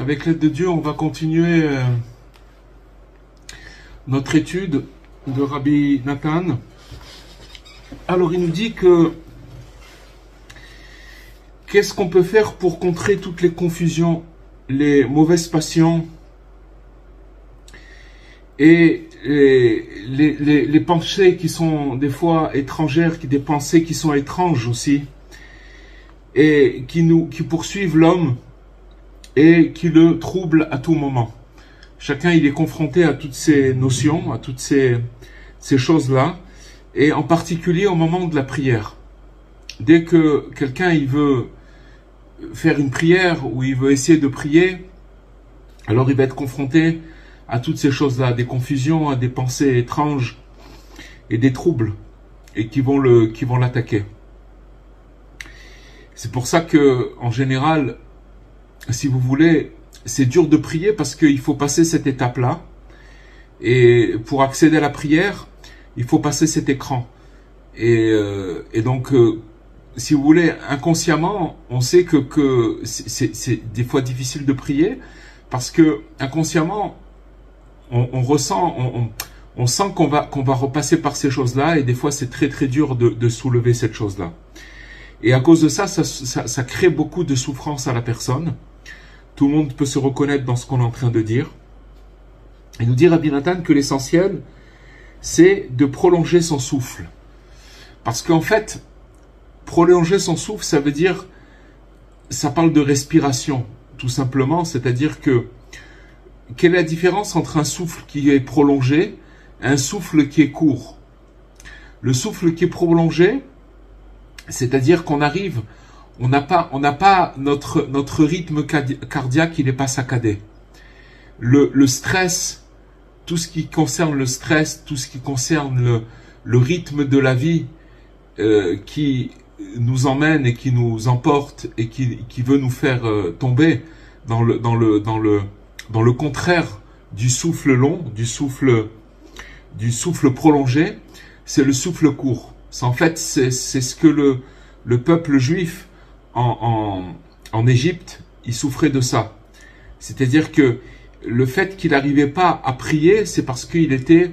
Avec l'aide de Dieu, on va continuer notre étude de Rabbi Nathan. Alors, il nous dit que qu'est-ce qu'on peut faire pour contrer toutes les confusions, les mauvaises passions et les pensées qui sont des fois étrangères, des pensées qui sont étranges aussi, et qui poursuivent l'homme et qui le troublent à tout moment. Chacun il est confronté à toutes ces notions, à toutes ces choses-là, et en particulier au moment de la prière. Dès que quelqu'un il veut faire une prière ou il veut essayer de prier, alors il va être confronté à toutes ces choses-là, des confusions, à des pensées étranges et des troubles, et qui vont l'attaquer. C'est pour ça que, en général, si vous voulez, c'est dur de prier parce qu'il faut passer cette étape-là. Et pour accéder à la prière, il faut passer cet écran. Et donc, si vous voulez, inconsciemment, on sait que c'est des fois difficile de prier, parce que inconsciemment, on ressent, on sent qu'on va repasser par ces choses-là, et des fois c'est très très dur de soulever cette chose-là. Et à cause de ça, ça crée beaucoup de souffrance à la personne. Tout le monde peut se reconnaître dans ce qu'on est en train de dire. Et nous dit Rabbi Nathan que l'essentiel, c'est de prolonger son souffle. Parce qu'en fait, prolonger son souffle, ça veut dire, ça parle de respiration, tout simplement. C'est-à-dire que, quelle est la différence entre un souffle qui est prolongé et un souffle qui est court? Le souffle qui est prolongé, c'est-à-dire qu'on arrive, on n'a pas notre rythme cardiaque, il n'est pas saccadé. Le stress, tout ce qui concerne le stress, tout ce qui concerne le rythme de la vie qui nous emmène et qui nous emporte et qui veut nous faire tomber dans le contraire du souffle long, du souffle prolongé, c'est le souffle court. En fait, c'est ce que le peuple juif en Égypte, il souffrait de ça. C'est-à-dire que le fait qu'il n'arrivait pas à prier, c'est parce qu'il était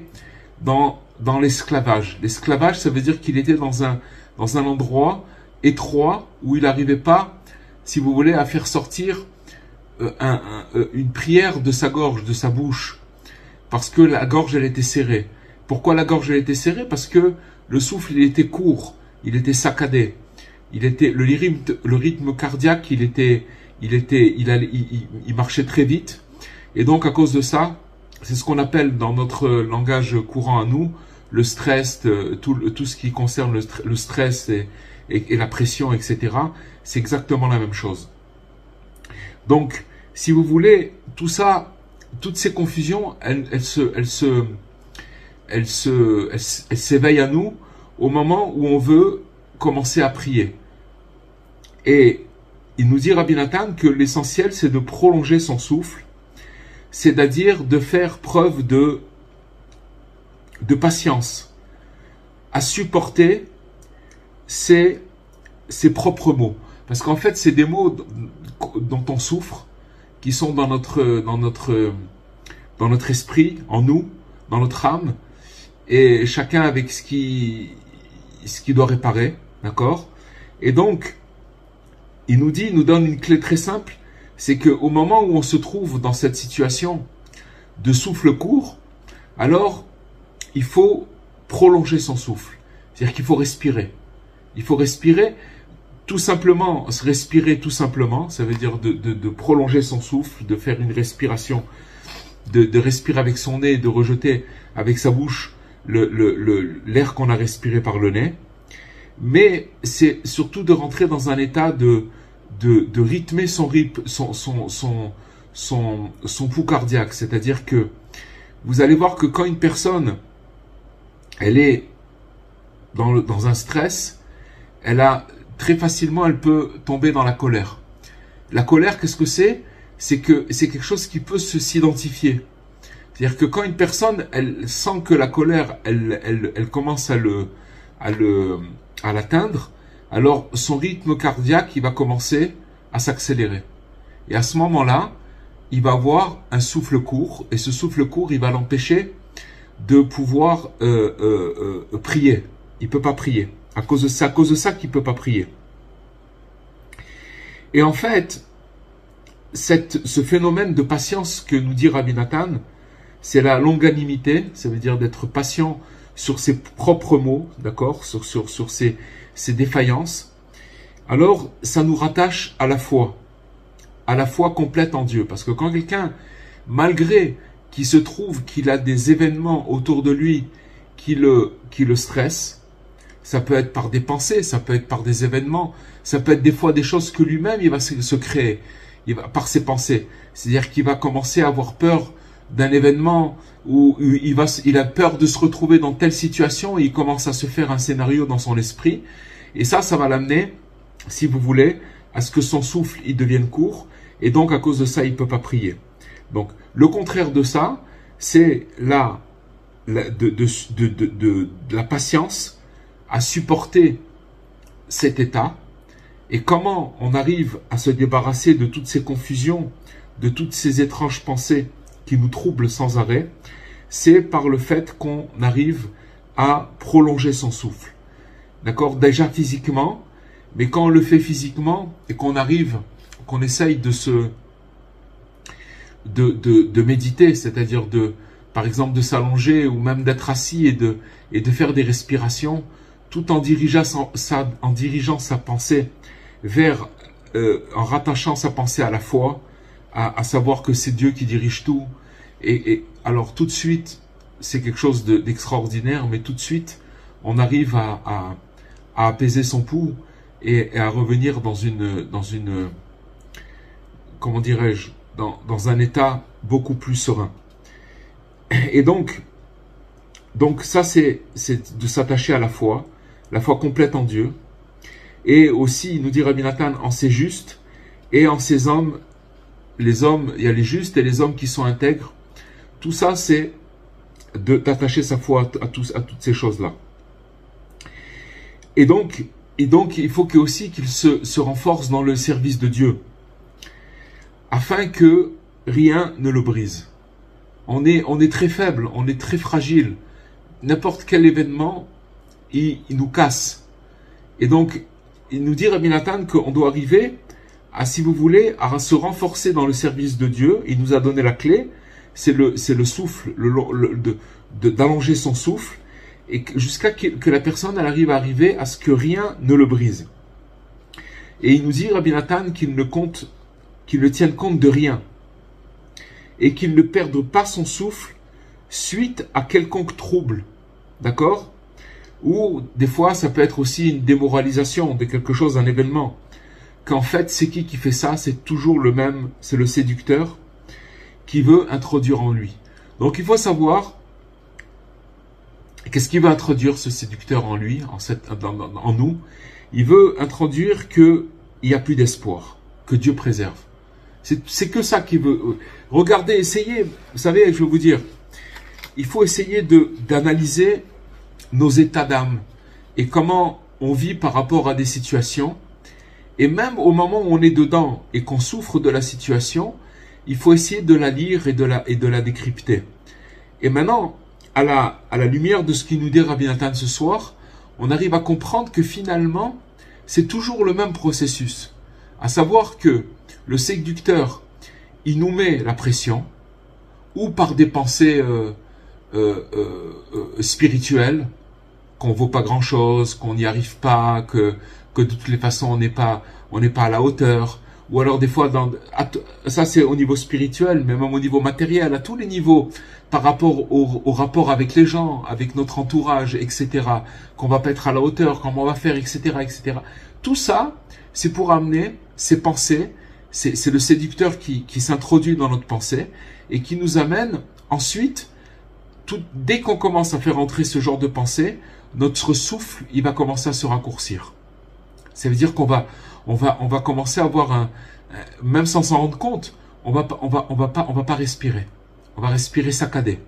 dans l'esclavage. L'esclavage, ça veut dire qu'il était dans un endroit étroit où il n'arrivait pas, si vous voulez, à faire sortir une prière de sa gorge, de sa bouche, parce que la gorge, elle était serrée. Pourquoi la gorge, elle était serrée? Parce que le souffle, il était court, il était saccadé. Le rythme cardiaque, il marchait très vite. Et donc, à cause de ça, c'est ce qu'on appelle dans notre langage courant à nous, le stress, tout ce qui concerne le stress et la pression, etc. C'est exactement la même chose. Donc, si vous voulez, tout ça, toutes ces confusions, elles s'éveillent à nous au moment où on veut commencer à prier. Et il nous dit, Rabbi Nathan, que l'essentiel, c'est de prolonger son souffle, c'est-à-dire de faire preuve de patience, à supporter ses propres mots. Parce qu'en fait, c'est des mots dont on souffre, qui sont dans notre esprit, en nous, dans notre âme, et chacun avec ce qui doit réparer, d'accord? Et donc, il nous donne une clé très simple, c'est qu'au moment où on se trouve dans cette situation de souffle court, alors il faut prolonger son souffle. C'est-à-dire qu'il faut respirer. Il faut respirer tout simplement, ça veut dire de prolonger son souffle, de faire une respiration, de respirer avec son nez, de rejeter avec sa bouche l'air qu'on a respiré par le nez. Mais c'est surtout de rentrer dans un état de rythmer son pouls cardiaque. C'est-à-dire que vous allez voir que quand une personne, elle est dans un stress, très facilement, elle peut tomber dans la colère. La colère, qu'est-ce que c'est? C'est quelque chose qui peut s'identifier. C'est-à-dire que quand une personne, elle sent que la colère, elle commence à l'atteindre, alors son rythme cardiaque, il va commencer à s'accélérer. Et à ce moment-là, il va avoir un souffle court, et ce souffle court, il va l'empêcher de pouvoir prier. Il ne peut pas prier. C'est à cause de ça qu'il ne peut pas prier. Et en fait, ce phénomène de patience que nous dit Rabbi Nathan, c'est la longanimité, ça veut dire d'être patient sur ses propres mots, d'accord, sur ses défaillances. Alors, ça nous rattache à la foi complète en Dieu. Parce que quand quelqu'un, malgré qu'il se trouve qu'il a des événements autour de lui qui le stressent, ça peut être par des pensées, ça peut être par des événements, ça peut être des fois des choses que lui-même il va se créer, par ses pensées. C'est-à-dire qu'il va commencer à avoir peur d'un événement où il a peur de se retrouver dans telle situation et il commence à se faire un scénario dans son esprit. Et ça va l'amener, si vous voulez, à ce que son souffle il devienne court et donc à cause de ça il ne peut pas prier. Donc le contraire de ça, c'est de la patience à supporter cet état. Et comment on arrive à se débarrasser de toutes ces confusions, de toutes ces étranges pensées qui nous troublent sans arrêt, c'est par le fait qu'on arrive à prolonger son souffle. D'accord? Déjà physiquement, mais quand on le fait physiquement et qu'on arrive, qu'on essaye de méditer, c'est-à-dire par exemple de s'allonger ou même d'être assis et de faire des respirations, tout en dirigeant sa pensée vers, en rattachant sa pensée à la foi, à savoir que c'est Dieu qui dirige tout. Et alors tout de suite, c'est quelque chose d'extraordinaire, mais tout de suite, on arrive à apaiser son pouls et à revenir dans une comment dirais-je, dans un état beaucoup plus serein. Et donc ça c'est de s'attacher à la foi complète en Dieu. Et aussi, il nous dit Rabbi Nathan, en ses justes et en ses hommes, les hommes, il y a les justes et les hommes qui sont intègres. Tout ça, c'est d'attacher sa foi à toutes ces choses-là. Et donc, il faut aussi qu'il se renforce dans le service de Dieu, afin que rien ne le brise. On est très faible, on est très fragile. N'importe quel événement, il nous casse. Et donc, il nous dit, Rabbi Nathan, qu'on doit arriver à, si vous voulez, à se renforcer dans le service de Dieu. Il nous a donné la clé, c'est le souffle, d'allonger son souffle, et jusqu'à que la personne elle arrive à ce que rien ne le brise. Et il nous dit, Rabbi Nathan, qu'il ne tienne compte de rien, et qu'il ne perde pas son souffle suite à quelconque trouble. D'accord? Ou des fois, ça peut être aussi une démoralisation de quelque chose, un événement. Qu'en fait, c'est qui fait ça? C'est toujours le même, c'est le séducteur qui veut introduire en lui. Donc il faut savoir qu'est-ce qu'il veut introduire, ce séducteur, en lui, en nous. Il veut introduire qu'il n'y a plus d'espoir, que Dieu préserve. C'est que ça qu'il veut. Regardez, essayez, vous savez, je vais vous dire, il faut essayer d'analyser nos états d'âme et comment on vit par rapport à des situations. Et même au moment où on est dedans et qu'on souffre de la situation, il faut essayer de la lire et de la décrypter. Et maintenant, à la lumière de ce qu'il nous dit Rabbi Nathan ce soir, on arrive à comprendre que finalement, c'est toujours le même processus. À savoir que le séducteur, il nous met la pression, ou par des pensées spirituelles, qu'on vaut pas grand chose, qu'on n'y arrive pas, que de toutes les façons on n'est pas à la hauteur, ou alors des fois ça c'est au niveau spirituel, mais même au niveau matériel, à tous les niveaux, par rapport au rapport avec les gens, avec notre entourage, etc., qu'on va pas être à la hauteur, comment on va faire, etc., etc. Tout ça, c'est pour amener ces pensées, c'est le séducteur qui s'introduit dans notre pensée et qui nous amène ensuite, dès qu'on commence à faire entrer ce genre de pensée, notre souffle, il va commencer à se raccourcir. Ça veut dire qu'on va commencer à avoir même sans s'en rendre compte, on va pas respirer. On va respirer saccadé.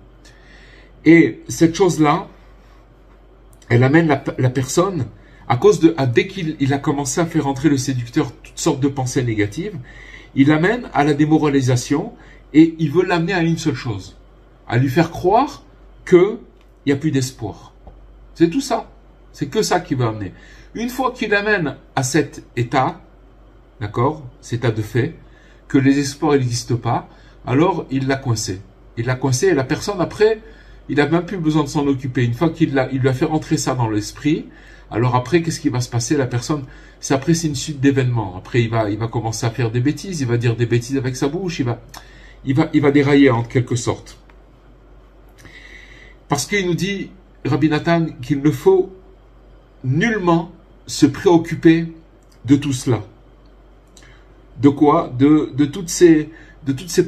Et cette chose-là, elle amène la personne, dès qu'il a commencé à faire entrer le séducteur toutes sortes de pensées négatives, il l'amène à la démoralisation et il veut l'amener à une seule chose, à lui faire croire qu'il n'y a plus d'espoir. C'est tout ça. C'est que ça qu'il veut amener. Une fois qu'il amène à cet état, d'accord, cet état de fait, que les espoirs n'existent pas, alors il l'a coincé. Il l'a coincé et la personne après, il n'a même plus besoin de s'en occuper. Une fois qu'il lui a fait rentrer ça dans l'esprit, alors après, qu'est-ce qui va se passer? La personne, c'est une suite d'événements. Après, il va commencer à faire des bêtises, il va dire des bêtises avec sa bouche, il va dérailler en quelque sorte. Parce qu'il nous dit, Rabbi Nathan, qu'il ne faut nullement se préoccuper de tout cela. De quoi? De toutes ces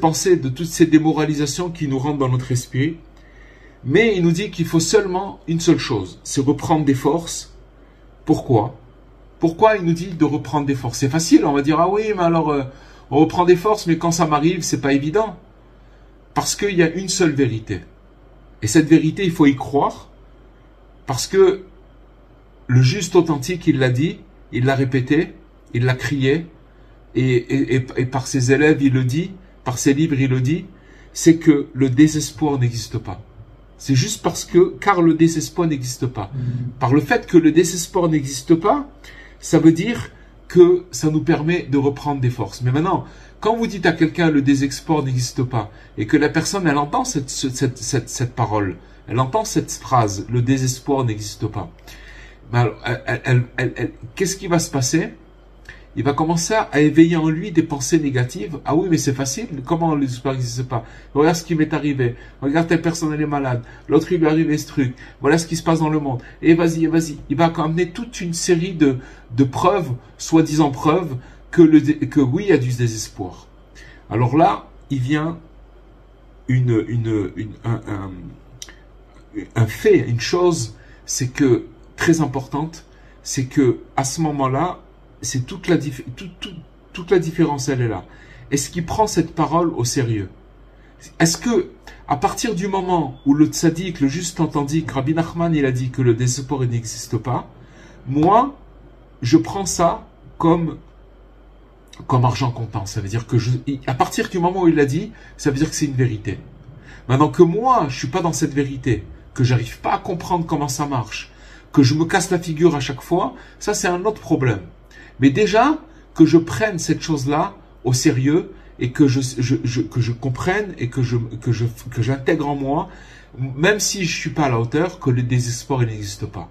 pensées, de toutes ces démoralisations qui nous rentrent dans notre esprit. Mais il nous dit qu'il faut seulement une seule chose, c'est reprendre des forces. Pourquoi? Pourquoi il nous dit de reprendre des forces? C'est facile, on va dire, ah oui, mais alors, on reprend des forces, mais quand ça m'arrive, c'est pas évident. parce qu'il y a une seule vérité. Et cette vérité, il faut y croire, parce que le juste authentique, il l'a dit, il l'a répété, il l'a crié, et par ses élèves, il le dit, par ses livres, il le dit, c'est que le désespoir n'existe pas. C'est juste car le désespoir n'existe pas. Par le fait que le désespoir n'existe pas, ça veut dire que ça nous permet de reprendre des forces. Mais maintenant, quand vous dites à quelqu'un le désespoir n'existe pas, et que la personne, elle entend cette parole, elle entend cette phrase, le désespoir n'existe pas, ben, qu'est-ce qui va se passer? Il va commencer à éveiller en lui des pensées négatives. Ah oui, mais c'est facile. Comment le désespoir n'existe pas? Regarde ce qui m'est arrivé. Regarde, telle personne, elle est malade. L'autre, il lui est arrivé ce truc. Voilà ce qui se passe dans le monde. Et vas-y, vas-y. Il va amener toute une série de preuves, soi-disant preuves, que oui, il y a du désespoir. Alors là, il vient un fait, une chose, c'est que, très importante, c'est que, à ce moment-là, c'est toute la différence, elle est là. Est-ce qu'il prend cette parole au sérieux? Est-ce que, à partir du moment où le tzaddik, le juste entendit que Rabbi Nachman, il a dit que le désespoir n'existe pas, moi, je prends ça comme argent comptant. Ça veut dire que à partir du moment où il l'a dit, ça veut dire que c'est une vérité. Maintenant que moi, je suis pas dans cette vérité, que j'arrive pas à comprendre comment ça marche, que je me casse la figure à chaque fois, ça c'est un autre problème. Mais déjà, que je prenne cette chose-là au sérieux et que je comprenne et que j'intègre en moi, même si je suis pas à la hauteur, que le désespoir n'existe pas.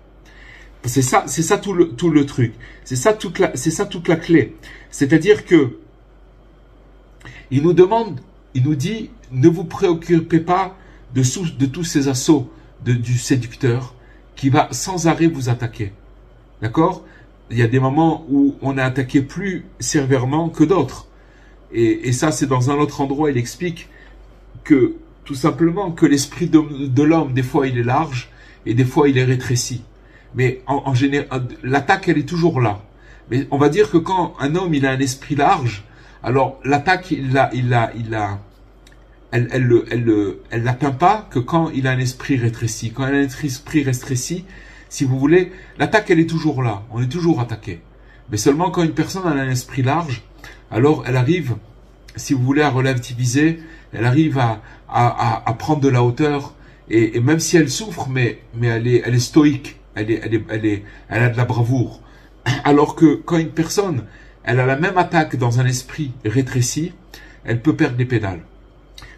C'est ça tout le truc. C'est ça toute la clé. C'est-à-dire que il nous dit, ne vous préoccupez pas de tous ces assauts du séducteur qui va sans arrêt vous attaquer. D'accord? Il y a des moments où on est attaqué plus sévèrement que d'autres. Et ça, c'est dans un autre endroit, il explique que, tout simplement, que l'esprit de l'homme, des fois, il est large, et des fois, il est rétréci. Mais en général, l'attaque, elle est toujours là. Mais on va dire que quand un homme, il a un esprit large, alors l'attaque, elle l'atteint pas que quand il a un esprit rétréci. Quand il a un esprit rétréci, si vous voulez, l'attaque, elle est toujours là. On est toujours attaqué. Mais seulement quand une personne a un esprit large, alors elle arrive, si vous voulez, à relativiser, elle arrive à prendre de la hauteur, et même si elle souffre, mais elle est stoïque, elle a de la bravoure. Alors que quand une personne, elle a la même attaque dans un esprit rétréci, elle peut perdre les pédales.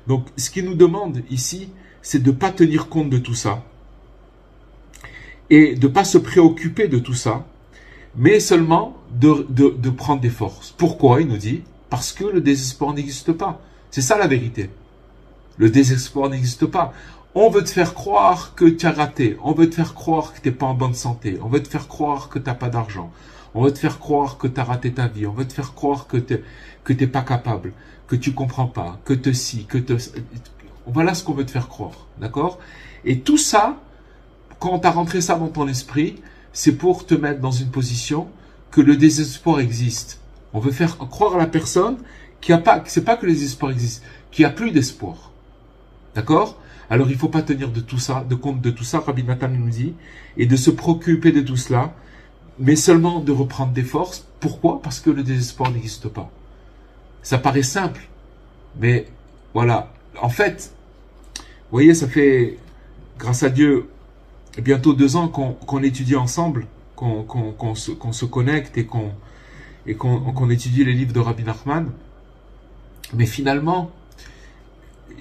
Donc, ce qu'il nous demande ici, c'est de ne pas tenir compte de tout ça, et de ne pas se préoccuper de tout ça, mais seulement de prendre des forces. Pourquoi, il nous dit? Parce que le désespoir n'existe pas. C'est ça la vérité. Le désespoir n'existe pas. On veut te faire croire que tu as raté. On veut te faire croire que tu n'es pas en bonne santé. On veut te faire croire que tu n'as pas d'argent. On veut te faire croire que tu as raté ta vie. On veut te faire croire que tu n'es pas capable, que tu comprends pas, que te si, que te... Voilà ce qu'on veut te faire croire. D'accord? Et tout ça, quand tu as rentré ça dans ton esprit, c'est pour te mettre dans une position que le désespoir existe. On veut faire croire à la personne qu'il n'y a pas, c'est pas que le désespoir existe, qu'il n'y a plus d'espoir. D'accord? Alors il ne faut pas tenir compte de tout ça, Rabbi Nathan nous dit, et de se préoccuper de tout cela, mais seulement de reprendre des forces. Pourquoi? Parce que le désespoir n'existe pas. Ça paraît simple, mais voilà. En fait, vous voyez, ça fait, grâce à Dieu, bientôt 2 ans qu'on étudie ensemble, qu'on se connecte et qu'on étudie les livres de Rabbi Nachman. Mais finalement,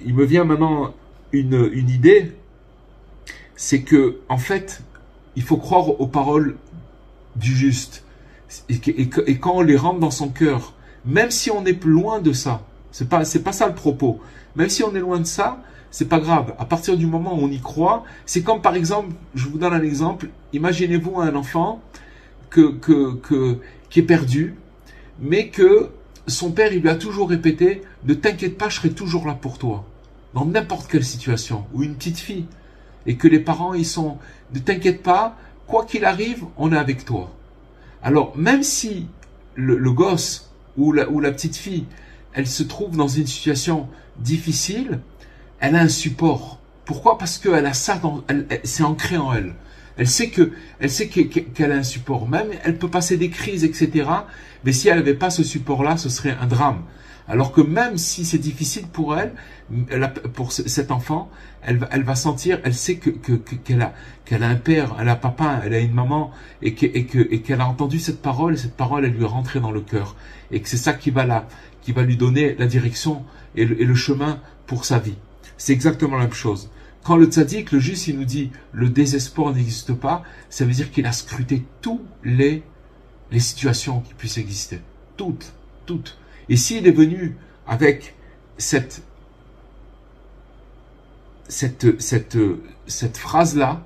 il me vient maintenant une idée, c'est que en fait, il faut croire aux paroles du juste. Et quand on les rentre dans son cœur, même si on est loin de ça, c'est pas ça le propos, même si on est loin de ça, c'est pas grave. À partir du moment où on y croit, c'est comme par exemple, je vous donne un exemple, imaginez-vous un enfant qui est perdu, mais que son père, il lui a toujours répété, ne t'inquiète pas, je serai toujours là pour toi. Dans n'importe quelle situation, ou une petite fille, et que les parents, ils sont, ne t'inquiète pas, quoi qu'il arrive, on est avec toi. Alors, même si le gosse, ou la petite fille, elle se trouve dans une situation difficile, elle a un support. Pourquoi? Parce qu'elle a ça, c'est ancré en elle. Elle sait qu'elle a un support. Même, elle peut passer des crises, etc. Mais si elle n'avait pas ce support-là, ce serait un drame. Alors que même si c'est difficile pour elle, pour cet enfant, elle va sentir, elle sait qu'elle a un père, elle a un papa, elle a une maman, et qu'elle a entendu cette parole, et cette parole, elle lui est rentrée dans le cœur. Et que c'est ça qui va lui donner la direction et le chemin pour sa vie. C'est exactement la même chose. Quand le tzaddik, le juste, il nous dit le désespoir n'existe pas, ça veut dire qu'il a scruté toutes les situations qui puissent exister. Toutes. Et s'il est venu avec cette phrase-là,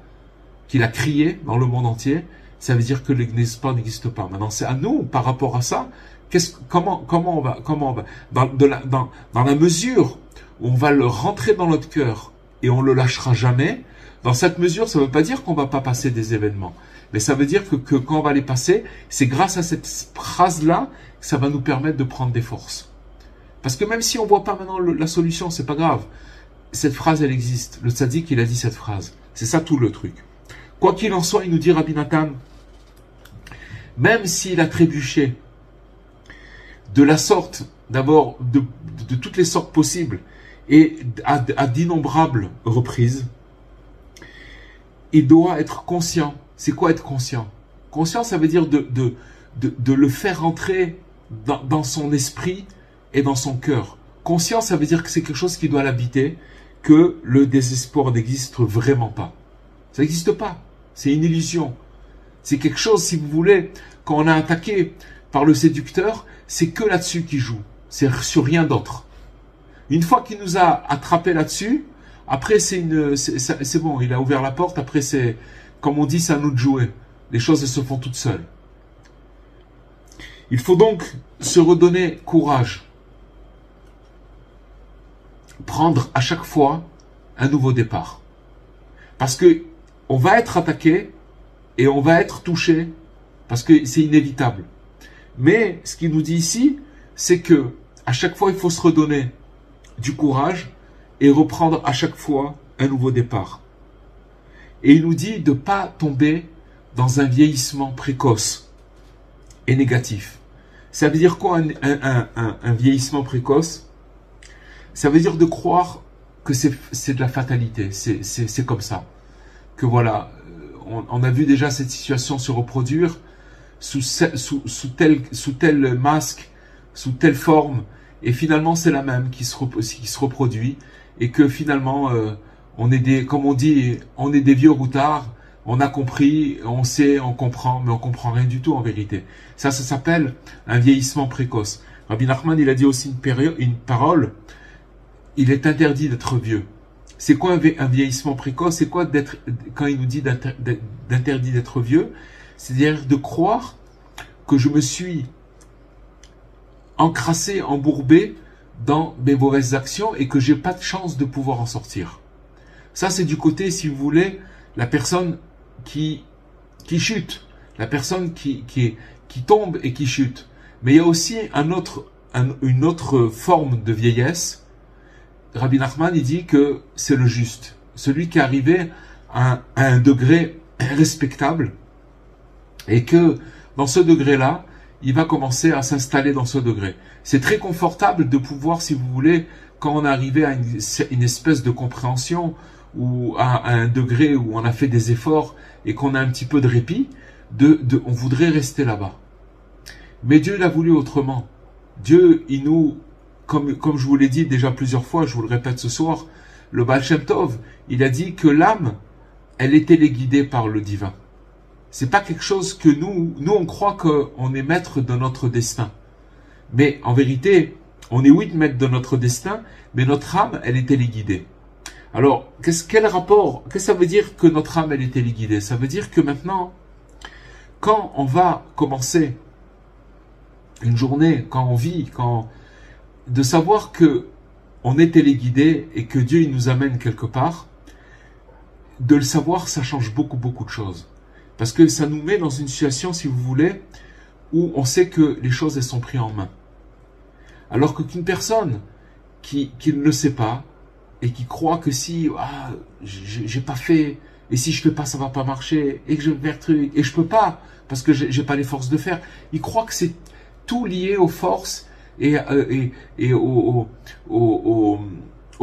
qu'il a criée dans le monde entier, ça veut dire que le désespoir n'existe pas. Maintenant, c'est à nous, par rapport à ça, comment on va, dans la mesure où on va le rentrer dans notre cœur et on le lâchera jamais, dans cette mesure, ça ne veut pas dire qu'on va pas passer des événements. Mais ça veut dire que quand on va les passer, c'est grâce à cette phrase-là que ça va nous permettre de prendre des forces. Parce que même si on ne voit pas maintenant la solution, c'est pas grave. Cette phrase, elle existe. Le tzaddik, il a dit cette phrase. C'est ça tout le truc. Quoi qu'il en soit, il nous dit Rabbi Nathan, même s'il a trébuché de la sorte, d'abord de toutes les sortes possibles, et à d'innombrables reprises, il doit être conscient. C'est quoi être conscient? Conscient, ça veut dire de le faire rentrer dans son esprit et dans son cœur. Conscient, ça veut dire que c'est quelque chose qui doit l'habiter, que le désespoir n'existe vraiment pas. Ça n'existe pas. C'est une illusion. C'est quelque chose, si vous voulez, quand on est attaqué par le séducteur, c'est que là-dessus qu'il joue. C'est sur rien d'autre. Une fois qu'il nous a attrapé là-dessus, après c'est bon, il a ouvert la porte, après c'est, comme on dit, c'est à nous de jouer. Les choses, elles se font toutes seules. Il faut donc se redonner courage. Prendre à chaque fois un nouveau départ. Parce que on va être attaqué et on va être touché parce que c'est inévitable. Mais ce qu'il nous dit ici, c'est que à chaque fois, il faut se redonner du courage et reprendre à chaque fois un nouveau départ. Et il nous dit de ne pas tomber dans un vieillissement précoce et négatif. Ça veut dire quoi un vieillissement précoce? Ça veut dire de croire que c'est de la fatalité, c'est comme ça. Que voilà, on a vu déjà cette situation se reproduire sous tel masque, sous telle forme, et finalement c'est la même qui se reproduit, et que finalement on est comme on dit, on est des vieux routards, on a compris, on sait, on comprend, mais on comprend rien du tout en vérité. Ça s'appelle un vieillissement précoce. Rabbi Nachman, il a dit aussi une parole, il est interdit d'être vieux. C'est quoi un vieillissement précoce? C'est quoi quand il nous dit d'interdit d'être vieux? C'est-à-dire de croire que je me suis encrassé, embourbé dans mes mauvaises actions et que j'ai pas de chance de pouvoir en sortir. Ça, c'est du côté, si vous voulez, la personne qui chute, la personne qui tombe et qui chute. Mais il y a aussi une autre forme de vieillesse. Rabbi Nachman, il dit que c'est le juste. Celui qui est arrivé à un degré respectable et que dans ce degré-là, il va commencer à s'installer dans ce degré. C'est très confortable de pouvoir, si vous voulez, quand on est arrivé à une espèce de compréhension ou à un degré où on a fait des efforts et qu'on a un petit peu de répit, on voudrait rester là-bas. Mais Dieu l'a voulu autrement. Dieu, il nous... Comme je vous l'ai dit déjà plusieurs fois, je vous le répète ce soir, le Baal Shem Tov, il a dit que l'âme, elle est téléguidée par le divin. C'est pas quelque chose que nous on croit qu'on est maître de notre destin. Mais en vérité, on est oui maître de notre destin, mais notre âme, elle est téléguidée. Alors, quel rapport, qu'est-ce que ça veut dire que notre âme, elle est téléguidée? Ça veut dire que maintenant, quand on va commencer une journée, quand on vit, de savoir que on est téléguidé et que Dieu il nous amène quelque part, de le savoir, ça change beaucoup de choses. Parce que ça nous met dans une situation, si vous voulez, où on sait que les choses elles sont prises en main. Alors qu'une personne qui ne le sait pas, et qui croit que si j'ai pas fait, et si je fais pas, ça va pas marcher, et que je vais faire truc, et je peux pas, parce que j'ai pas les forces de faire. Il croit que c'est tout lié aux forces et aux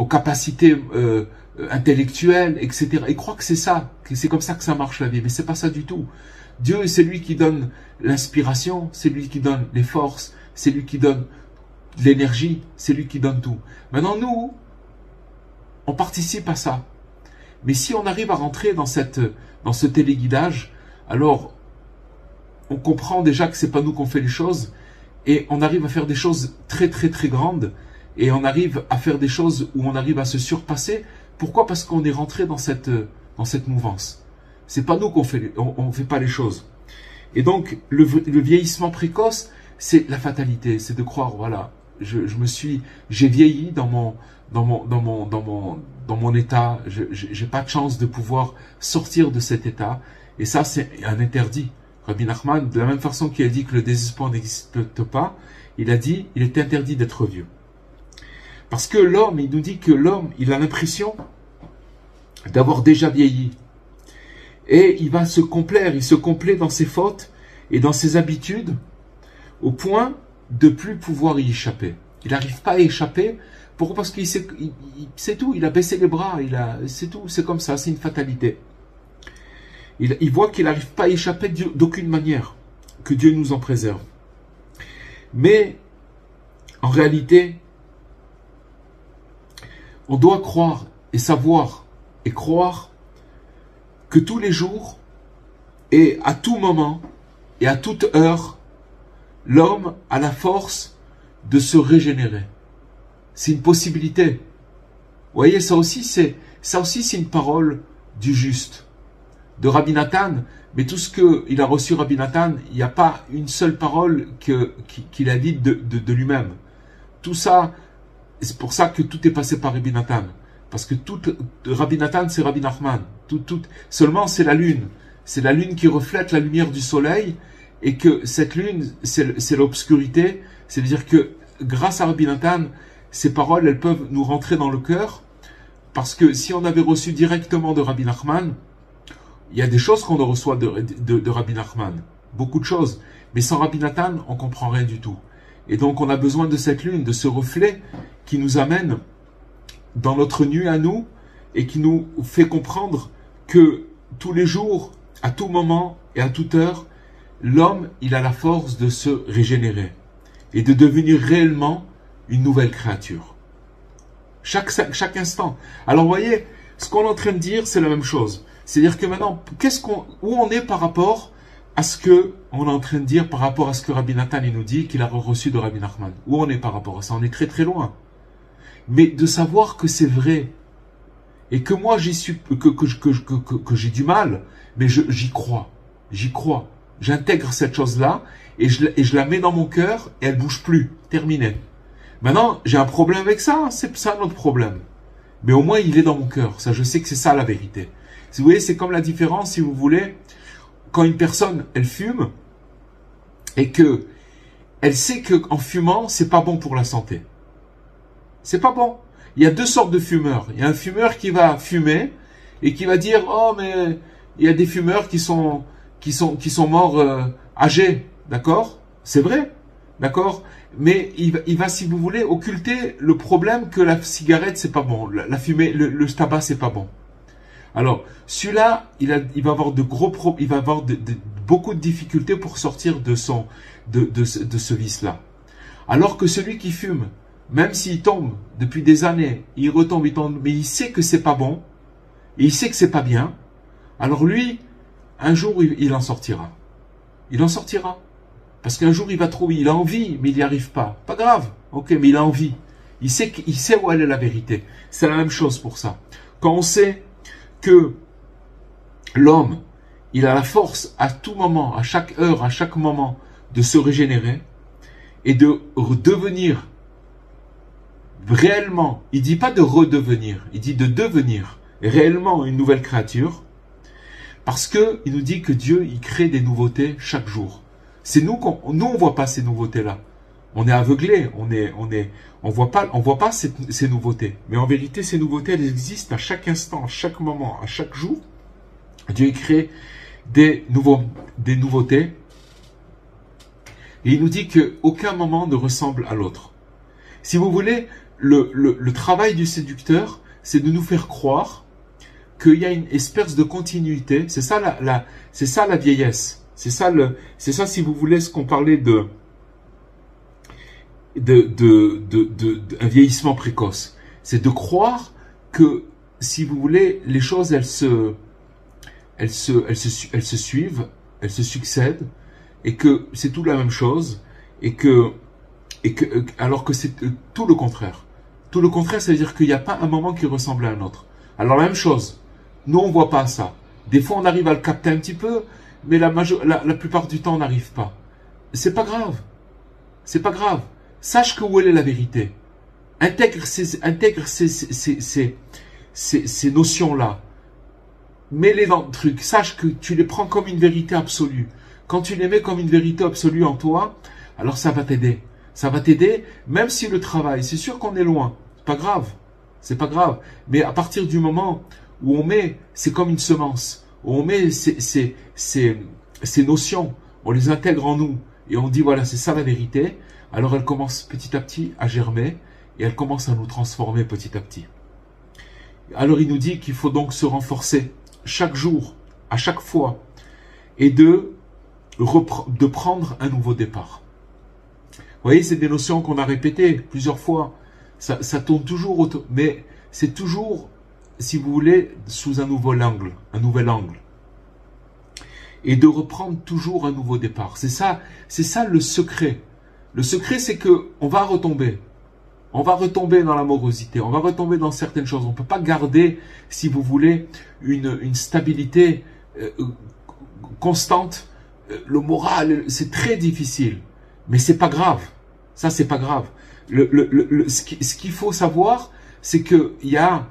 capacités intellectuelles, etc. Il croit que c'est ça, que c'est comme ça que ça marche la vie, mais c'est pas ça du tout. Dieu, c'est lui qui donne l'inspiration, c'est lui qui donne les forces, c'est lui qui donne l'énergie, c'est lui qui donne tout. Maintenant, nous, on participe à ça. Mais si on arrive à rentrer dans ce téléguidage, alors on comprend déjà que c'est pas nous qu'on fait les choses, et on arrive à faire des choses très très très grandes, et on arrive à faire des choses où on arrive à se surpasser. Pourquoi? Parce qu'on est rentré dans cette mouvance. C'est pas nous qu'on fait, on fait pas les choses. Et donc le vieillissement précoce, c'est la fatalité, c'est de croire, voilà, j'ai vieilli dans mon état, j'ai pas de chance de pouvoir sortir de cet état, et ça c'est un interdit. Rabbi Nachman, de la même façon qu'il a dit que le désespoir n'existe pas, il a dit, il est interdit d'être vieux. Parce que l'homme, il nous dit que l'homme, il a l'impression d'avoir déjà vieilli. Et il va se complaire, il se complaît dans ses fautes et dans ses habitudes, au point de plus pouvoir y échapper. Il n'arrive pas à échapper. Pourquoi? Parce qu'il sait, c'est tout, il a baissé les bras, c'est tout, c'est comme ça, c'est une fatalité. Il voit qu'il n'arrive pas à échapper d'aucune manière, que Dieu nous en préserve. Mais, en réalité, on doit croire et savoir et croire que tous les jours et à tout moment et à toute heure, l'homme a la force de se régénérer. C'est une possibilité. Vous voyez, ça aussi c'est une parole du juste, de Rabbi Nathan. Mais tout ce qu'il a reçu Rabbi Nathan, il n'y a pas une seule parole qu'il a dite de lui-même. Tout ça, c'est pour ça que tout est passé par Rabbi Nathan. Parce que Rabbi Nathan, c'est Rabbi Nachman. Seulement, c'est la lune. C'est la lune qui reflète la lumière du soleil, et que cette lune, c'est l'obscurité. C'est-à-dire que grâce à Rabbi Nathan, ces paroles, elles peuvent nous rentrer dans le cœur, parce que si on avait reçu directement de Rabbi Nachman, il y a des choses qu'on reçoit de Rabbi Nachman, beaucoup de choses, mais sans Rabbi Nathan, on comprend rien du tout. Et donc on a besoin de cette lune, de ce reflet qui nous amène dans notre nuit à nous, et qui nous fait comprendre que tous les jours, à tout moment et à toute heure, l'homme, il a la force de se régénérer et de devenir réellement une nouvelle créature. Chaque instant. Alors vous voyez, ce qu'on est en train de dire, c'est la même chose. C'est-à-dire que maintenant, où on est par rapport à ce que on est en train de dire, par rapport à ce que Rabbi Nathan il nous dit qu'il a reçu de Rabbi Nachman. Où on est par rapport à ça? On est très très loin. Mais de savoir que c'est vrai, et que moi que j'ai du mal, mais j'y crois. J'y crois. J'intègre cette chose-là, et je la mets dans mon cœur, et elle bouge plus. Terminé. Maintenant, j'ai un problème avec ça, c'est ça notre problème. Mais au moins, il est dans mon cœur. Ça, je sais que c'est ça la vérité. Vous voyez, c'est comme la différence, si vous voulez, quand une personne, elle fume, et que elle sait qu'en fumant, c'est pas bon pour la santé. C'est pas bon. Il y a deux sortes de fumeurs. Il y a un fumeur qui va fumer, et qui va dire, oh, mais il y a des fumeurs qui sont morts âgés. D'accord? C'est vrai. D'accord? Mais il va, si vous voulez, occulter le problème que la cigarette, c'est pas bon. La fumée, le tabac, c'est pas bon. Alors, celui-là, il va avoir beaucoup de difficultés pour sortir de ce vice-là. Alors que celui qui fume, même s'il tombe depuis des années, il retombe, mais il sait que c'est pas bon, et il sait que c'est pas bien, alors lui, un jour, il en sortira. Il en sortira. Parce qu'un jour, il va trouver, il a envie, mais il n'y arrive pas. Pas grave, ok, mais il a envie. Il sait où elle est la vérité. C'est la même chose pour ça. Quand on sait que l'homme, il a la force à tout moment, à chaque heure, à chaque moment, de se régénérer et de redevenir réellement, il dit pas de redevenir, il dit de devenir réellement une nouvelle créature, parce que il nous dit que Dieu, il crée des nouveautés chaque jour. C'est nous on voit pas ces nouveautés-là. On est aveuglé, on voit pas ces nouveautés. Mais en vérité, ces nouveautés, elles existent à chaque instant, à chaque moment, à chaque jour. Dieu crée des nouveautés. Et il nous dit qu'aucun moment ne ressemble à l'autre. Si vous voulez, le travail du séducteur, c'est de nous faire croire qu'il y a une espèce de continuité. C'est ça la vieillesse. C'est ça, si vous voulez, ce qu'on parlait un vieillissement précoce. C'est de croire que, si vous voulez, les choses, elles se suivent, elles se succèdent, et que c'est tout la même chose, alors que c'est tout le contraire. Tout le contraire, ça veut dire qu'il n'y a pas un moment qui ressemble à un autre. Alors la même chose, nous on voit pas ça. Des fois on arrive à le capter un petit peu, mais la plupart du temps on n'arrive pas. C'est pas grave. C'est pas grave. Sache que où est la vérité. Intègre ces notions-là. Mets-les dans le truc. Sache que tu les prends comme une vérité absolue. Quand tu les mets comme une vérité absolue en toi, alors ça va t'aider. Ça va t'aider, même si le travail, c'est sûr qu'on est loin. C'est pas grave. C'est pas grave. Mais à partir du moment où on met, c'est comme une semence, où on met ces notions, on les intègre en nous, et on dit voilà, c'est ça la vérité, alors elle commence petit à petit à germer, et elle commence à nous transformer petit à petit. Alors il nous dit qu'il faut donc se renforcer chaque jour, à chaque fois, et de prendre un nouveau départ. Vous voyez, c'est des notions qu'on a répétées plusieurs fois. Ça tourne toujours autour, mais c'est toujours, si vous voulez, sous un nouvel angle. Et de reprendre toujours un nouveau départ. C'est ça le secret. Le secret, c'est que on va retomber. On va retomber dans la morosité. On va retomber dans certaines choses. On ne peut pas garder, si vous voulez, une stabilité constante. Le moral, c'est très difficile. Mais c'est pas grave. Ça, c'est pas grave. Ce qu'il faut savoir, c'est qu'il y a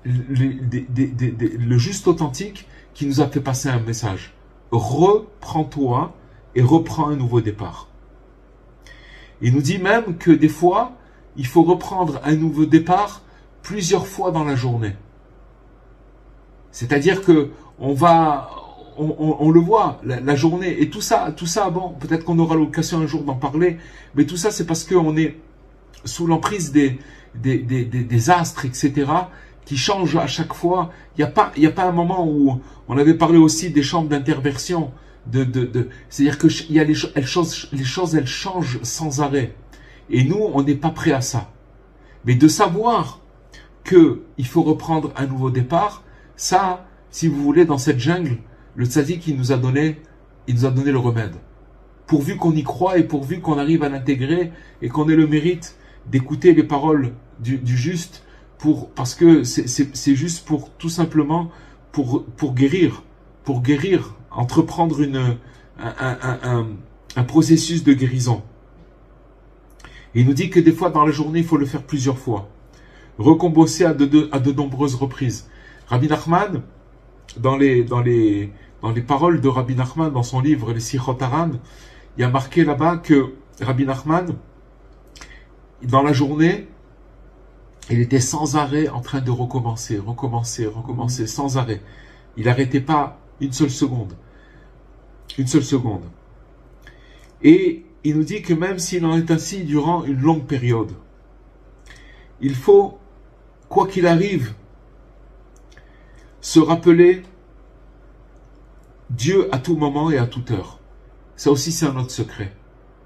le juste authentique qui nous a fait passer un message. Reprends-toi et reprends un nouveau départ. Il nous dit même que des fois, il faut reprendre un nouveau départ plusieurs fois dans la journée. C'est-à-dire que on le voit, la journée, et tout ça, bon, peut-être qu'on aura l'occasion un jour d'en parler, mais tout ça, c'est parce qu'on est sous l'emprise des astres, etc., qui changent à chaque fois. Il n'y a pas un moment où, on avait parlé aussi des chambres d'interversion, c'est-à-dire que les choses, elles changent sans arrêt. Et nous, on n'est pas prêt à ça. Mais de savoir qu'il faut reprendre un nouveau départ, ça, si vous voulez, dans cette jungle, le tzaddik, il nous a donné le remède. Pourvu qu'on y croit et pourvu qu'on arrive à l'intégrer et qu'on ait le mérite d'écouter les paroles du juste, parce que c'est juste pour, tout simplement, pour guérir, entreprendre un processus de guérison. Et il nous dit que des fois, dans la journée, il faut le faire plusieurs fois. Recommencer à de nombreuses reprises. Rabbi Nachman, dans les paroles de Rabbi Nachman, dans son livre, les Sichot Haran, il y a marqué là-bas que Rabbi Nachman, dans la journée, il était sans arrêt en train de recommencer, sans arrêt. Il n'arrêtait pas une seule seconde. Et il nous dit que même s'il en est ainsi durant une longue période, il faut, quoi qu'il arrive, se rappeler Dieu à tout moment et à toute heure. Ça aussi, c'est un autre secret.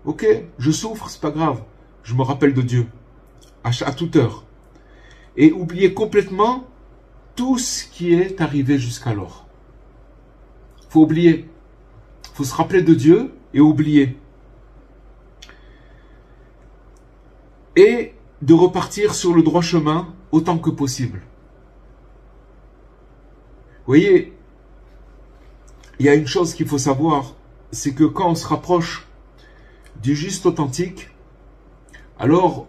Ok, je souffre, c'est pas grave. Je me rappelle de Dieu à toute heure. Et oublier complètement tout ce qui est arrivé jusqu'alors. Faut oublier. Faut se rappeler de Dieu et oublier. Et de repartir sur le droit chemin autant que possible. Vous voyez, il y a une chose qu'il faut savoir, c'est que quand on se rapproche du juste authentique, alors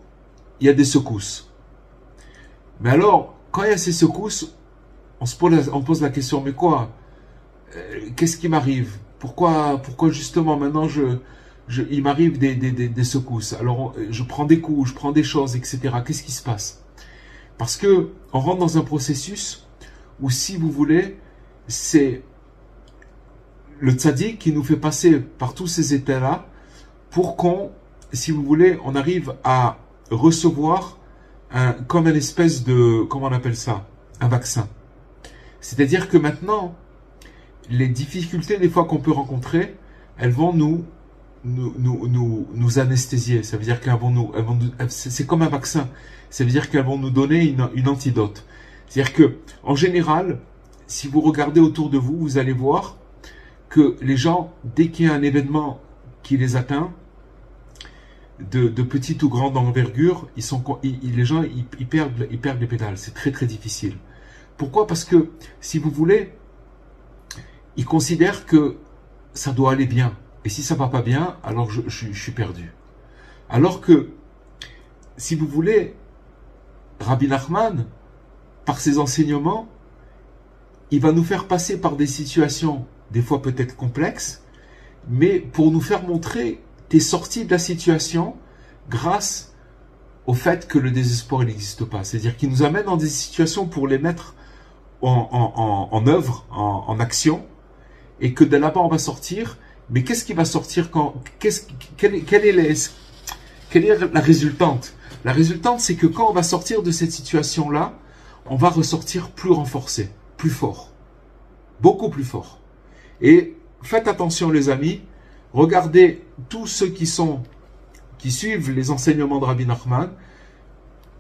il y a des secousses. Mais alors, quand il y a ces secousses, on pose la question, mais quoi? Qu'est-ce qui m'arrive? Pourquoi justement maintenant je il m'arrive des secousses. Alors, je prends des coups, je prends des choses, etc. Qu'est-ce qui se passe? Parce que on rentre dans un processus où, si vous voulez, c'est le tzaddik qui nous fait passer par tous ces états-là pour qu'on, si vous voulez, on arrive à recevoir comme une espèce de, comment on appelle ça? Un vaccin. C'est-à-dire que maintenant, les difficultés des fois qu'on peut rencontrer, elles vont nous anesthésier. Ça veut dire c'est comme un vaccin. Ça veut dire qu'elles vont nous donner une antidote. C'est-à-dire que, en général, si vous regardez autour de vous, vous allez voir que les gens, dès qu'il y a un événement qui les atteint, de petite ou grande envergure, les gens ils perdent les pédales. C'est très très difficile. Pourquoi? Parce que, si vous voulez, ils considèrent que ça doit aller bien. Et si ça va pas bien, alors je suis perdu. Alors que, si vous voulez, Rabbi Nachman, par ses enseignements, il va nous faire passer par des situations, des fois peut-être complexes, mais pour nous faire montrer t'es sorti de la situation grâce au fait que le désespoir n'existe pas. C'est-à-dire qu'il nous amène dans des situations pour les mettre en œuvre, en action, et que de là-bas on va sortir. Mais qu'est-ce qui va sortir quelle est la résultante? La résultante, c'est que quand on va sortir de cette situation-là, on va ressortir plus renforcé, plus fort, beaucoup plus fort. Et faites attention les amis, regardez tous ceux qui suivent les enseignements de Rabbi Nachman,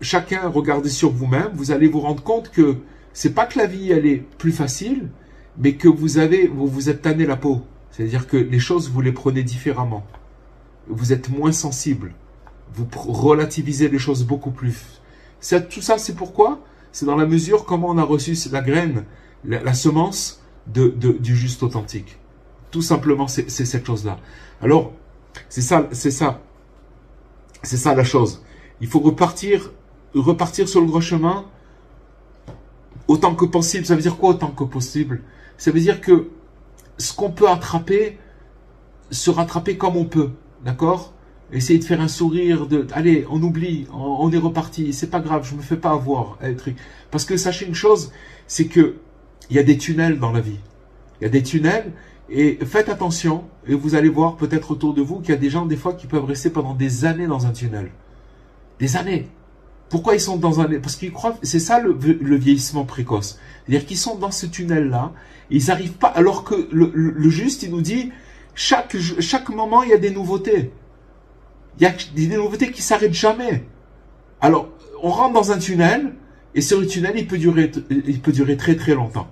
chacun regardez sur vous-même, vous allez vous rendre compte que c'est pas que la vie elle est plus facile, mais que vous êtes tanné la peau. C'est-à-dire que les choses, vous les prenez différemment. Vous êtes moins sensible. Vous relativisez les choses beaucoup plus. Tout ça, c'est pourquoi? C'est dans la mesure comment on a reçu la graine, la semence du juste authentique. Tout simplement, c'est cette chose-là. Alors, c'est ça la chose. Il faut repartir sur le droit chemin autant que possible. Ça veut dire quoi autant que possible? Ça veut dire que ce qu'on peut attraper, se rattraper comme on peut, d'accord? Essayer de faire un sourire, allez, on oublie, on est reparti, c'est pas grave, je me fais pas avoir. Parce que sachez une chose, c'est que il y a des tunnels dans la vie. Il y a des tunnels, et faites attention, et vous allez voir peut-être autour de vous qu'il y a des gens, des fois, qui peuvent rester pendant des années dans un tunnel. Des années. Pourquoi ils sont dans un... Parce qu'ils croient... C'est ça le vieillissement précoce. C'est-à-dire qu'ils sont dans ce tunnel-là, ils n'arrivent pas... Alors que le juste, il nous dit, chaque moment, il y a des nouveautés. Il y a des nouveautés qui ne s'arrêtent jamais. Alors, on rentre dans un tunnel, et ce tunnel, il peut durer très très longtemps.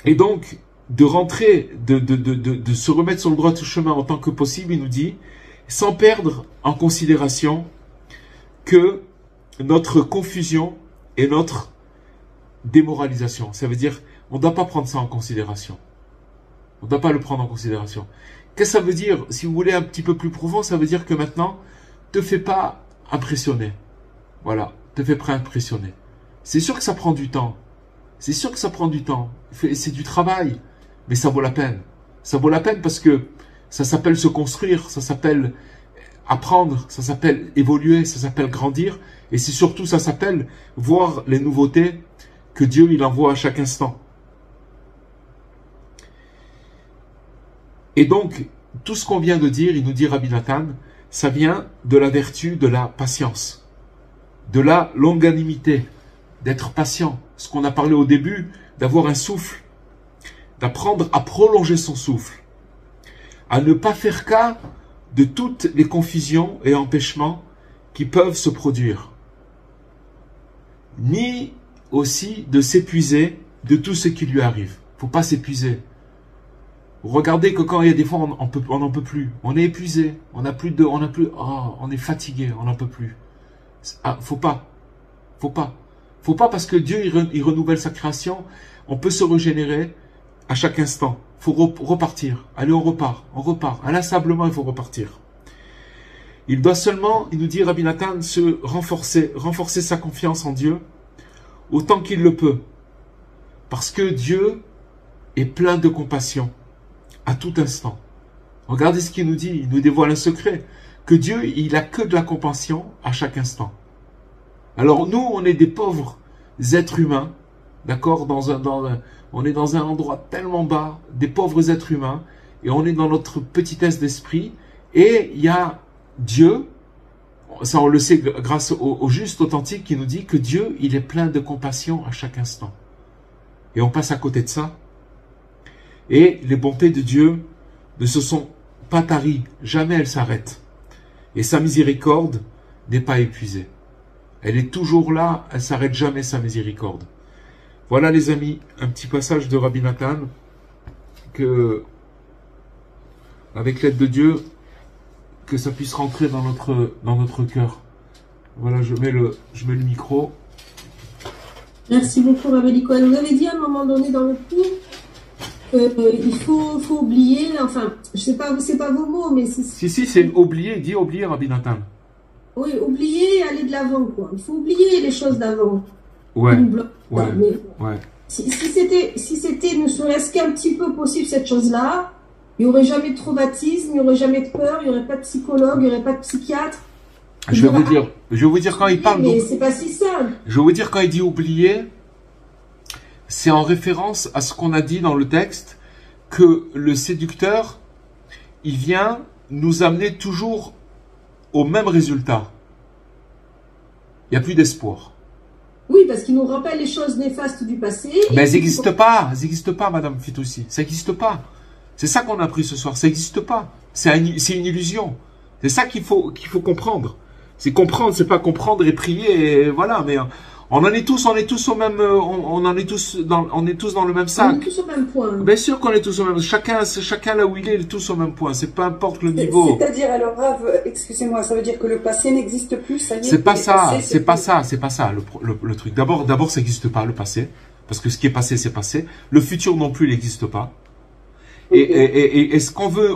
Et donc, de rentrer, de se remettre sur le droit chemin autant que possible, il nous dit, sans perdre en considération que notre confusion et notre démoralisation. Ça veut dire, on ne doit pas prendre ça en considération. On ne doit pas le prendre en considération. Qu'est-ce que ça veut dire? Si vous voulez un petit peu plus profond, ça veut dire que maintenant, te fais pas impressionner. Voilà, te fais pas impressionner. C'est sûr que ça prend du temps. C'est sûr que ça prend du temps. C'est du travail, mais ça vaut la peine. Ça vaut la peine parce que ça s'appelle se construire, ça s'appelle apprendre, ça s'appelle évoluer, ça s'appelle grandir. Et c'est surtout, ça s'appelle voir les nouveautés que Dieu il envoie à chaque instant. Et donc, tout ce qu'on vient de dire, il nous dit Rabbi Nathan, ça vient de la vertu de la patience, de la longanimité, d'être patient. Ce qu'on a parlé au début, d'avoir un souffle, d'apprendre à prolonger son souffle, à ne pas faire cas de toutes les confusions et empêchements qui peuvent se produire, ni aussi de s'épuiser de tout ce qui lui arrive. Il ne faut pas s'épuiser. Regardez que quand il y a des fois, on n'en peut plus. On est épuisé. On est fatigué. On n'en peut plus. Ah, faut pas parce que Dieu, il renouvelle sa création. On peut se régénérer à chaque instant. Faut repartir. Allez, on repart. Inlassablement, il faut repartir. Il doit seulement, il nous dit Rabbi Nathan, se renforcer sa confiance en Dieu autant qu'il le peut. Parce que Dieu est plein de compassion. à tout instant. Regardez ce qu'il nous dit, il nous dévoile un secret, que Dieu, il a que de la compassion à chaque instant. Alors nous, on est des pauvres êtres humains, d'accord, on est dans un endroit tellement bas, des pauvres êtres humains, et on est dans notre petitesse d'esprit, et il y a Dieu, ça on le sait grâce au juste authentique qui nous dit que Dieu, il est plein de compassion à chaque instant. Et on passe à côté de ça. Et les bontés de Dieu ne se sont pas taries, jamais elles s'arrêtent. Et sa miséricorde n'est pas épuisée. Elle est toujours là, elle s'arrête jamais sa miséricorde. Voilà les amis, un petit passage de Rabbi Nathan, que, avec l'aide de Dieu, que ça puisse rentrer dans notre cœur. Voilà, je mets le micro. Merci beaucoup, Rabbi Licouen. Vous avez dit à un moment donné dans le cours qu'il faut oublier, enfin, je sais pas, c'est pas vos mots, mais c'est... Si, c'est oublier, dit oublier, Rabbi Nathan. Oui, oublier et aller de l'avant, quoi. Il faut oublier les choses d'avant. Ouais, ouais. Si c'était ne serait-ce qu'un petit peu possible cette chose-là, il n'y aurait jamais de traumatisme, il n'y aurait jamais de peur, il n'y aurait pas de psychologue, il n'y aurait pas de psychiatre. Je vais vous dire quand il parle... Mais c'est pas si simple. Je vais vous dire quand il dit oublier, c'est en référence à ce qu'on a dit dans le texte, que le séducteur, il vient nous amener toujours au même résultat. Il n'y a plus d'espoir. Oui, parce qu'il nous rappelle les choses néfastes du passé. Mais elles n'existent pas, Madame Fitoussi. Ça n'existe pas. C'est ça qu'on a appris ce soir. Ça n'existe pas. C'est une illusion. C'est ça qu'il faut comprendre. C'est comprendre, c'est pas comprendre et prier, et voilà. Mais on est tous au même, on est tous dans le même sac. On est tous au même point. Bien sûr qu'on est tous au même. Chacun là où il est tous au même point. C'est peu importe le niveau. C'est-à-dire, alors, Rav, excusez-moi, ça veut dire que le passé n'existe plus, ça y est. C'est pas ça, c'est pas ça le truc. D'abord, ça n'existe pas le passé, parce que ce qui est passé, c'est passé. Le futur non plus, il n'existe pas. Okay. Et ce qu'on veut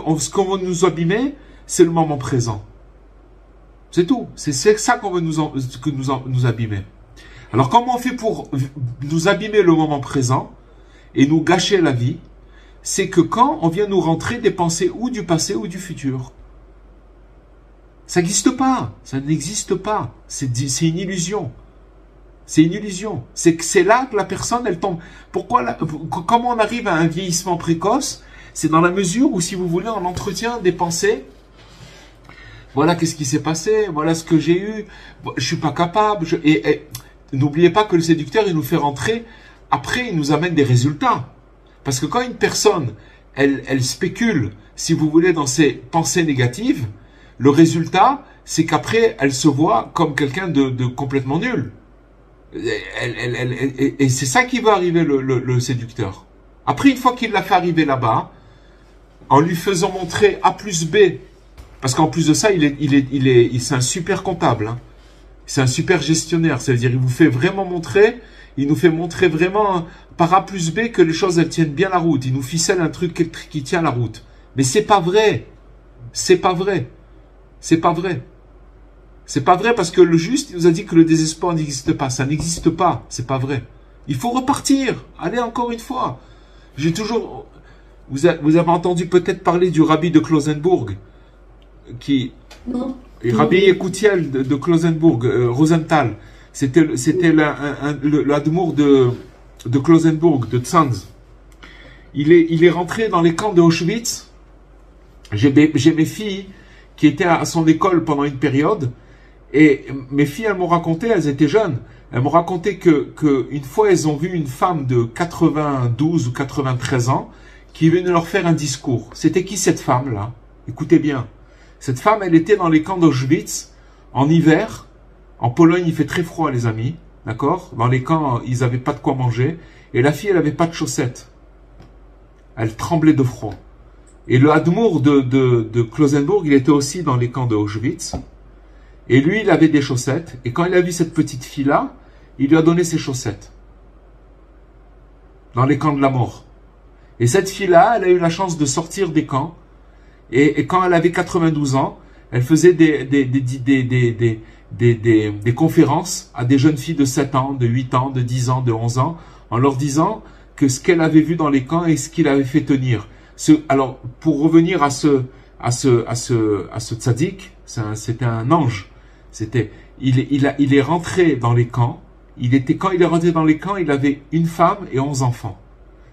nous abîmer, c'est le moment présent. C'est tout. C'est ça qu'on veut nous abîmer. Alors, comment on fait pour nous abîmer le moment présent et nous gâcher la vie? C'est que quand on vient nous rentrer des pensées ou du passé ou du futur. Ça n'existe pas. Ça n'existe pas. C'est une illusion. C'est une illusion. C'est là que la personne, elle tombe. Comment on arrive à un vieillissement précoce? C'est dans la mesure où, si vous voulez, on entretient des pensées. Voilà qu'est-ce qui s'est passé. Voilà ce que j'ai eu. Je suis pas capable. Et n'oubliez pas que le séducteur, il nous fait rentrer. Après, il nous amène des résultats. Parce que quand une personne, elle spécule, si vous voulez, dans ses pensées négatives, le résultat, c'est qu'après, elle se voit comme quelqu'un de complètement nul. Et c'est ça qui va arriver le séducteur. Après, une fois qu'il l'a fait arriver là-bas, en lui faisant montrer A plus B, parce qu'en plus de ça, c'est un super comptable. Hein. C'est un super gestionnaire. C'est-à-dire, il vous fait vraiment montrer, il nous fait montrer vraiment par A plus B que les choses, elles tiennent bien la route. Il nous ficelle un truc qui tient la route. Mais c'est pas vrai. C'est pas vrai. C'est pas vrai. C'est pas vrai parce que le juste, il nous a dit que le désespoir n'existe pas. Ça n'existe pas. C'est pas vrai. Il faut repartir. Allez, encore une fois. J'ai toujours... Vous avez entendu peut-être parler du rabbi de Klausenburg, Non. Rabbi Yekoutiel de Klausenburg, Rosenthal. C'était l'admour de Klausenburg, de Tzanz. Il est rentré dans les camps de Auschwitz. J'ai mes filles qui étaient à son école pendant une période. Et mes filles, elles m'ont raconté, elles étaient jeunes. Elles m'ont raconté que une fois, elles ont vu une femme de 92 ou 93 ans qui venait leur faire un discours. C'était qui cette femme-là? Écoutez bien. Cette femme, elle était dans les camps d'Auschwitz, en hiver. En Pologne, il fait très froid, les amis. D'accord? Dans les camps, ils n'avaient pas de quoi manger. Et la fille, elle n'avait pas de chaussettes. Elle tremblait de froid. Et le Admour de Klausenburg, il était aussi dans les camps de Auschwitz. Et lui, il avait des chaussettes. Et quand il a vu cette petite fille-là, il lui a donné ses chaussettes. Dans les camps de la mort. Et cette fille-là, elle a eu la chance de sortir des camps. Et quand elle avait 92 ans, elle faisait des conférences à des jeunes filles de 7 ans, de 8 ans, de 10 ans, de 11 ans, en leur disant que ce qu'elle avait vu dans les camps et ce qu'il avait fait tenir. Alors, pour revenir à ce tzaddik, c'était un ange. Il est rentré dans les camps. Quand il est rentré dans les camps, il avait une femme et 11 enfants.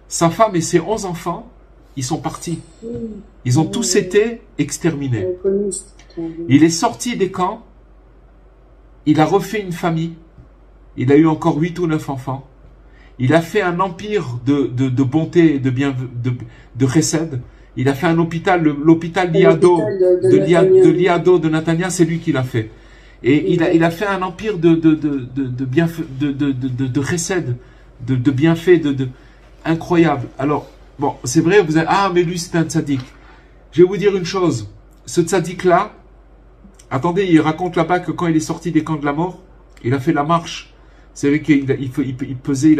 Sa femme et ses 11 enfants, ils sont partis. Ils ont tous été exterminés. Il est sorti des camps. Il a refait une famille. Il a eu encore 8 ou 9 enfants. Il a fait un empire de bonté, de chesed. Il a fait un hôpital, l'hôpital Liado, de Liado de Netanya, c'est lui qui l'a fait. Et il a fait un empire de chesed, de bienfaits, incroyable. Alors, bon, c'est vrai, vous avez, ah, mais lui c'est un tzaddik. Je vais vous dire une chose. Ce tzaddik-là, attendez, il raconte là-bas que quand il est sorti des camps de la mort, il a fait la marche. C'est vrai qu'il pesait,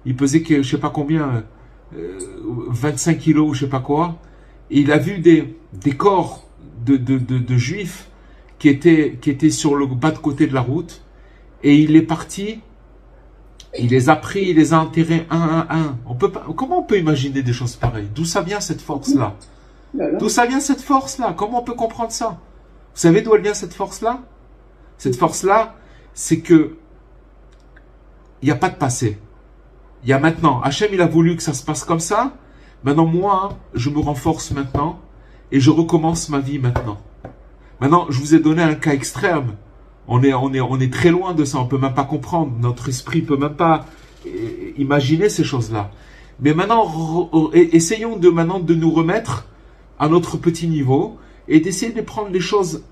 il pesait que, je sais pas combien, 25 kilos ou je sais pas quoi. Et il a vu des corps de juifs qui étaient sur le bas de côté de la route. Et il est parti, il les a pris, il les a enterrés un à un. Comment on peut imaginer des choses pareilles? D'où ça vient cette force-là? D'où ça vient cette force-là? Comment on peut comprendre ça? Vous savez d'où elle vient cette force-là? Cette force-là, c'est que il n'y a pas de passé. Il y a maintenant. Hachem, il a voulu que ça se passe comme ça. Maintenant, moi, je me renforce maintenant et je recommence ma vie maintenant. Maintenant, je vous ai donné un cas extrême. On est très loin de ça. On peut même pas comprendre. Notre esprit peut même pas imaginer ces choses-là. Mais maintenant, essayons maintenant de nous remettre à notre petit niveau et d'essayer de prendre les choses.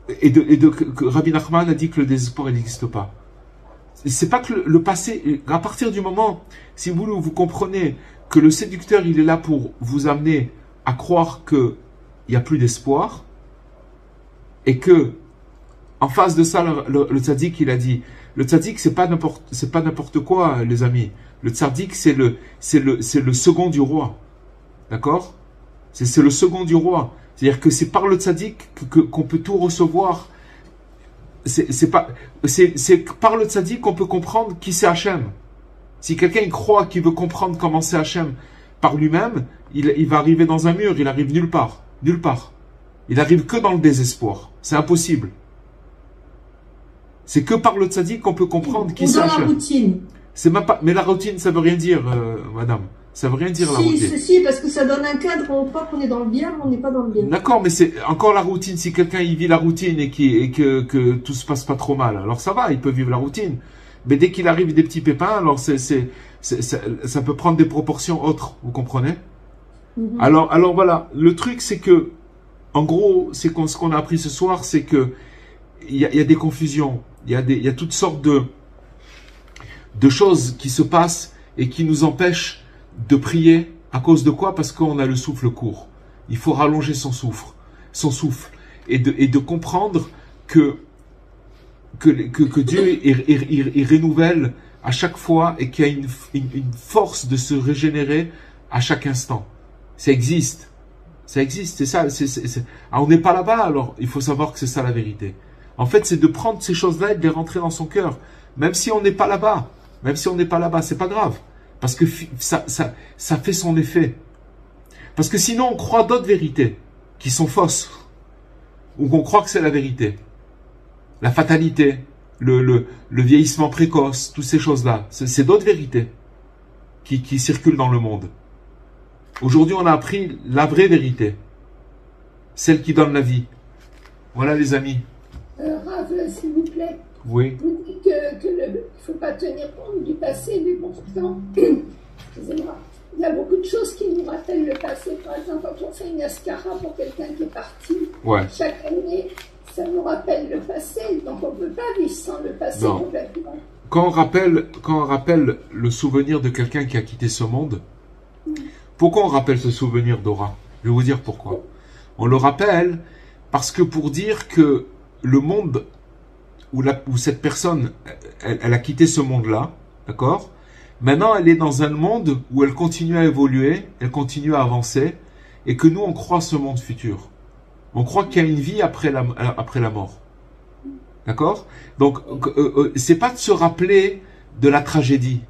Que Rabbi Nachman a dit que le désespoir, il n'existe pas. C'est pas que le passé, à partir du moment, si vous comprenez que le séducteur, il est là pour vous amener à croire qu'il n'y a plus d'espoir, et que, en face de ça, le tzaddik, il a dit, le tzaddik, c'est pas n'importe quoi, les amis. Le tzaddik, c'est le second du roi. D'accord? C'est le second du roi. C'est-à-dire que c'est par le tzaddik qu'on peut tout recevoir. C'est par le tzaddik qu'on peut comprendre qui c'est Hachem. Si quelqu'un croit qu'il veut comprendre comment c'est Hachem par lui-même, il va arriver dans un mur, il arrive nulle part. Nulle part. Il arrive que dans le désespoir. C'est impossible. C'est que par le tzaddik qu'on peut comprendre qui c'est Hachem. Dans la routine. Même pas, mais la routine, ça veut rien dire, madame. Ça veut rien dire la routine. Si, parce que ça donne un cadre, on croit qu'on est dans le bien, mais on n'est pas dans le bien. D'accord, mais c'est encore la routine. Si quelqu'un il vit la routine et que tout se passe pas trop mal, alors ça va, il peut vivre la routine. Mais dès qu'il arrive des petits pépins, alors ça peut prendre des proportions autres, vous comprenez? Alors voilà, le truc c'est que, en gros, ce qu'on a appris ce soir, c'est que il y a des confusions, il y a toutes sortes de choses qui se passent et qui nous empêchent de prier. À cause de quoi? Parce qu'on a le souffle court. Il faut rallonger son souffle et de comprendre que Dieu il renouvelle à chaque fois et qu'il y a une force de se régénérer à chaque instant. Ça existe, c'est ça. Alors, on n'est pas là-bas, alors il faut savoir que c'est ça la vérité. En fait, c'est de prendre ces choses-là et de les rentrer dans son cœur, même si on n'est pas là-bas. C'est pas grave. Parce que ça fait son effet. Parce que sinon, on croit d'autres vérités qui sont fausses. Ou qu'on croit que c'est la vérité. La fatalité, le vieillissement précoce, toutes ces choses-là. C'est d'autres vérités qui circulent dans le monde. Aujourd'hui, on a appris la vraie vérité. Celle qui donne la vie. Voilà, les amis. Rav, s'il vous plaît. Oui. Vous dites qu'il ne faut pas tenir compte du passé, mais pourtant, excusez-moi, il y a beaucoup de choses qui nous rappellent le passé. Par exemple, quand on fait une ascara pour quelqu'un qui est parti, chaque année, ça nous rappelle le passé. Donc on ne peut pas vivre sans le passé complètement. Quand on rappelle le souvenir de quelqu'un qui a quitté ce monde, pourquoi on rappelle ce souvenir, Dora? Je vais vous dire pourquoi. On le rappelle parce que pour dire que le monde où cette personne, elle a quitté ce monde-là, d'accord? Maintenant, elle est dans un monde où elle continue à évoluer, elle continue à avancer, et que nous, on croit ce monde futur. On croit qu'il y a une vie après la mort. D'accord? Donc, c'est pas de se rappeler de la tragédie.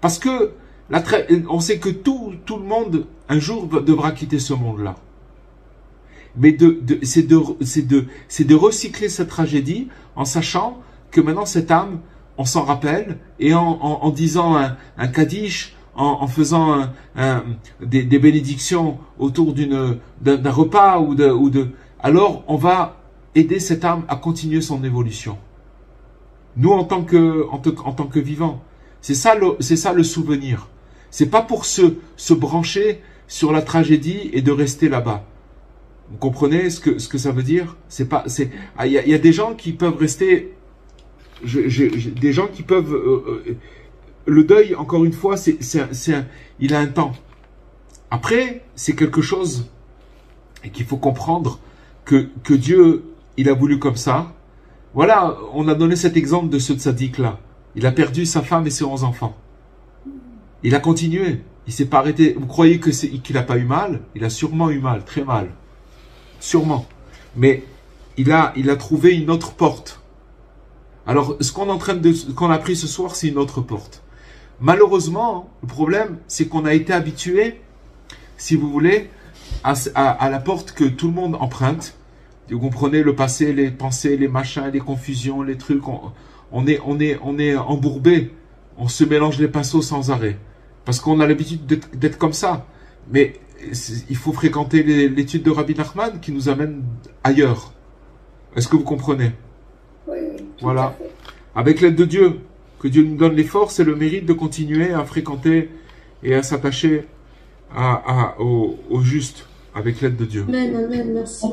Parce que On sait que tout le monde, un jour, devra quitter ce monde-là. Mais c'est de recycler cette tragédie en sachant que maintenant cette âme, on s'en rappelle, et en disant un kaddish, en faisant des bénédictions autour d'un repas alors on va aider cette âme à continuer son évolution. Nous, en tant que vivants, c'est ça le souvenir. C'est pas pour se brancher sur la tragédie et de rester là-bas. Vous comprenez ce que ça veut dire? Il y a des gens qui peuvent rester, des gens qui peuvent, le deuil, encore une fois, il a un temps. Après, c'est quelque chose et qu'il faut comprendre que Dieu, il a voulu comme ça. Voilà, on a donné cet exemple de ce tzaddik-là. Il a perdu sa femme et ses 11 enfants. Il a continué. Il s'est pas arrêté. Vous croyez qu'il n'a pas eu mal? Il a sûrement eu mal, très mal. Sûrement. Mais il a trouvé une autre porte. Alors, ce qu'on a appris ce soir, c'est une autre porte. Malheureusement, le problème, c'est qu'on a été habitué, si vous voulez, à la porte que tout le monde emprunte. Vous comprenez, le passé, les pensées, les machins, les confusions, les trucs. On est embourbé. On se mélange les pinceaux sans arrêt. Parce qu'on a l'habitude d'être comme ça. Mais il faut fréquenter l'étude de Rabbi Nachman qui nous amène ailleurs. Est-ce que vous comprenez? Oui, voilà. Avec l'aide de Dieu, que Dieu nous donne les forces et le mérite de continuer à fréquenter et à s'attacher au juste avec l'aide de Dieu. Amen, amen, merci.